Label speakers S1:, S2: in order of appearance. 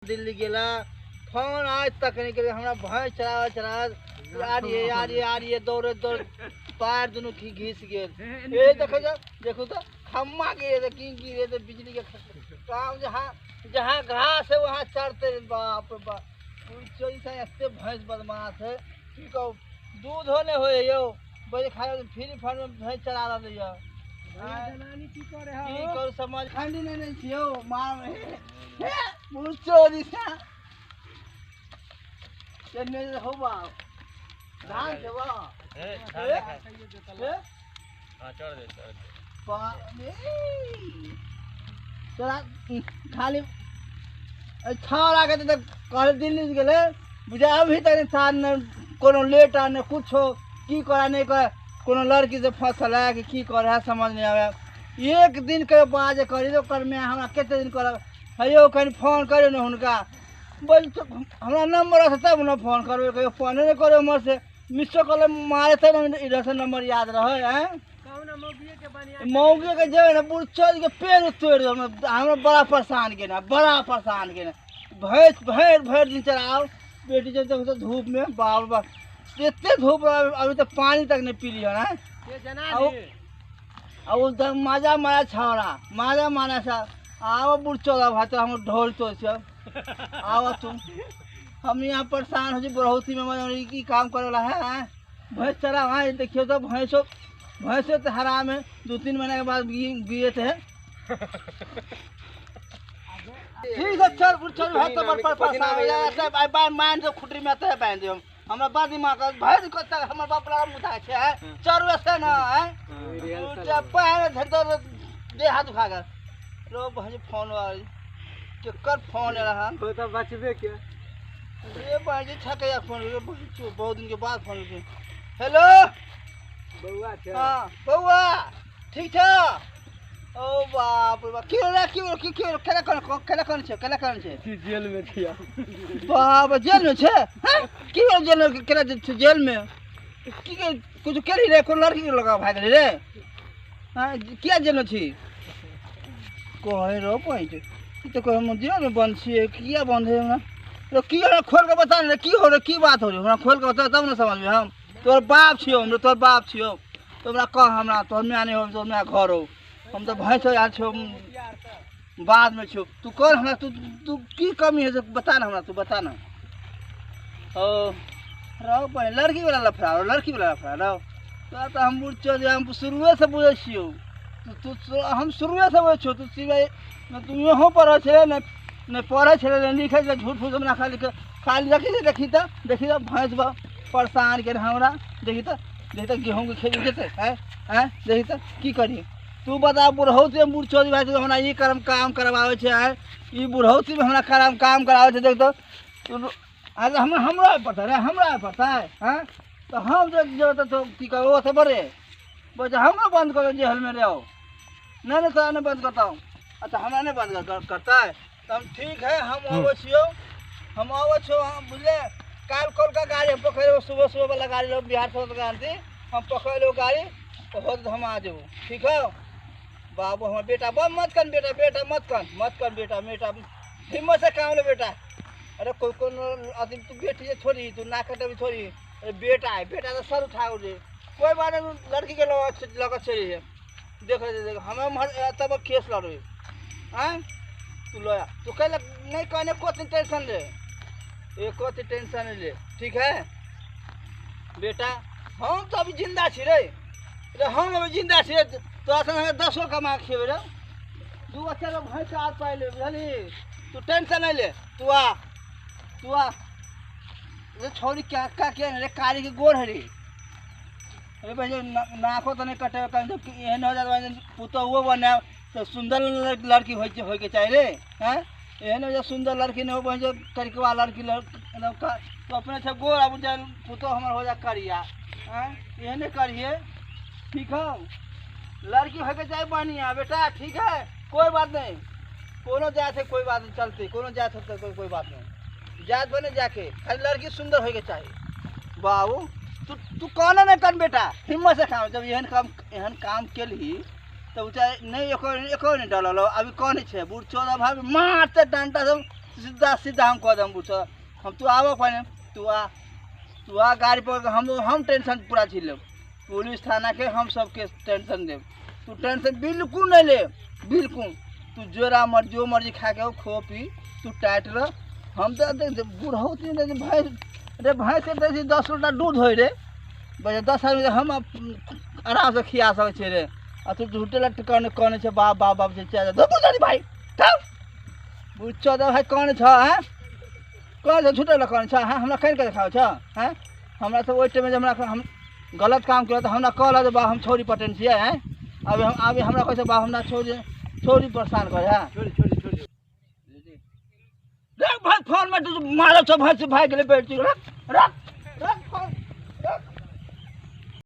S1: दिल्ली गेला फोन आज तक नहीं करे हमरा भैंस चरा आ रही है दौड़ पैर दोनों घिस गेल ये देखो तो खम्मा गिरे तो की गिरे तो बिजली के काम जहाँ घास है वहाँ चढ़ते बाप रे बाप चोरी से एते भैंस बदमाश है की कहू दूध होने हो यो बजे खाए फ्री फंड में भैंस चरा रहा है जनानी की कर समझ खंडी नहीं छियो मार हे चोरी से चलने हो बा धान के बा हां चढ़ दे तोरा खाली छाड़ा के तो कल दिल्ली गेले बुझा अभी तक साथ न कोनो लेट आ न कुछ हो की करा नहीं कर कोनो लड़की से फसल है कि की कर है समझ नहीं आवे एक दिन के बाद करी तो कर में हमरा केते दिन कर हेयो कहीं फोन करे न हुनका बोल तो हमरा नंबर है तब न फोन करबे कहियो फोन नहीं करे हमर से मिस्टर कॉल मारे थे न इधर से नंबर याद रहे हैं मौगे के जे न बुढ़ चल के पेड़ तोड़ दो हमरा बड़ा परेशान के ना भैर दिन चलाओ बेटी जब तक तो धूप में बाल बा इतने धूप अभी तो पानी तक नहीं पी लिया ना ये जना उधर माजा मारा छावरा माजा मारा सा आओ बुढ़ चला भाई तो हम ढोल तो सब आओ तुम हम यहाँ परेशान हो जी बढ़ोती में की काम करे वाला है भैंस चरा वहाँ देखियो तो भैंसो तो हराम है 2-3 महीने के बाद गिरे थे ठीक है चल भाई तो बड़ परेशान हो जाए बाय मान जो खुटरी में आते है बांध दे हमरा बाद दिमाग भाई को तक हमर बाप लगा मुता छे चरवे से ना है जब पैर धर दो दे हाथ उठा कर लो भाई फोन वाली केकर फोन रहा तो बचबे के ये बाजी छके फोन बहुत दिन के बाद फोन हेलो बउआ छे हां बउआ ठीक छे ओ बाप रे बाप की केला कौन छे जेल में छिया बाप जेल में छे हैं की जेल में केला जेल में की कुछ केली रे कोन लड़की लगा भाग रे हां किया जेल में छी कोई रो पॉइंट तो कोई मंदिर में बंद छी किया बंद है ना तो की खोल के बता रे की हो रे की बात हो रे हमरा खोल के बता तब ना समझ में हम तोर बाप छियो हम तोर बाप छियो तोरा कह हमरा तोर में आने हो तो मैं घर हो हम तो भैंस यार छो बाद में छो तू कर हमरा तू की कमी है बता ना हमरा तू बता ना ओ रहो पहले लड़की वाला लफड़ा रहो तो हम बुझ हम शुरुए से बुझे छियो तू हम शुरुए से बुझे छो तू सिवाय न तू यहाँ पर छे न पढ़े छे न लिखे छे झूठ फूस में खाली देखी तो भैंस बा परेशान के हमरा देखी तो गेहूं के खेती देते हैं देखी तो की करिए तू बता बुढ़ौती में बुढ़ चोरी भाई हमरा ये काम करवावे छे है ई बुढ़ौती में हमरा काम करावे छे देख तो आज हमरा पता है हैं तो हम जो तो की करो से बड़े बोले हमरा बंद करो जेल में रहो नहीं तो नहीं बंद करता हूँ अच्छा हमरा नहीं बंद करता है तो ठीक है हम आवो छो हम बुझले काल कल का गाड़ी हम पकड़े सुबह वाला गाड़ी लोग बिहार से गाड़ी हम पकड़ लो गाड़ी तो हो तो हम आ जाओ ठीक है बाबू हमारे बेटा बम मत कर बेटा हिम्मत से काम ले बेटा अरे कौन आदमी तू बेटी है छोड़ी तू ना कटे भी छोड़ी अरे बेटा तो सर उठाओ रे कोई बात नहीं लड़की के लगा चाहिए देखो हमें तब केस लड़े हैं तू लोया तू कह नहीं कहने को टेंशन ले एक टेंशन ले ठीक है बेटा हम तो अभी जिंदा छी रे हम अभी जिंदा छी तो 10 कमा खेबे रे 2 अच्छा भैंस हाथ पाए ले बुझली तू टेंशन नहीं ले तू आ रे छोरी क्या रे कारी के गोड़ है रे अरे भाई नाको तो नहीं कटे कहीं एहन हो जाए पुतो वो बने तो सुंदर लड़की हो के चाहिए रे हैं एहन हो सुंदर लड़की नहीं हो जो तरीका लड़की तो अपने से गोड़ अब पुतो हमार हो जा करिया हैं एहने करिए ठीक है लड़की हो के चाहिए बढ़िया बेटा ठीक है कोई बात नहीं कोनो जात है कोई बात नहीं चलती कोनो जात है कोई बात नहीं जात बने जाके खाली लड़की सुंदर हो के चाहिए बाबू तू कौन नहीं कर बेटा हिम्मत से काम जब एहन काम के ली तो चाहे नहीं एको नहीं डल अभी कौन है बूढ़ चौदह भाई मारते डंटा सब सीधा सीधा हम कह दम बुझ हम तू आव पाने तू आ गाड़ी पर हम टेंशन पूरा छीन लेब पुलिस थाना के हम सबके टेंशन देब तू टेंशन बिल्कुल नहीं ले बिल्कुल तू जो मर्जी खा के खो पी तू टाइट रह हम तो बूढ़ होती भैंस रे भैंस के 10 लीटर दूध हो रे 10 आदमी हम आराम से खिया सके रे आ तू झूठे लट कहने छे बाप से चाचा दो बुझारी भाई तब बुझो दो भाई कौन छ हैं कौन झूठे लट कहने छ हां हमरा कह के देखाओ छ हैं हमरा तो ओइ टाइम में हमरा हम गलत काम किया तो हमरा कहला जे बा हम छोरी पटन छिए हैं अभी हमरा कहै छै बा हमरा छोरी परेशान करे हां छोरी देख भाई फोन में तू मारो छ भाई से भाई गेले बैठ रख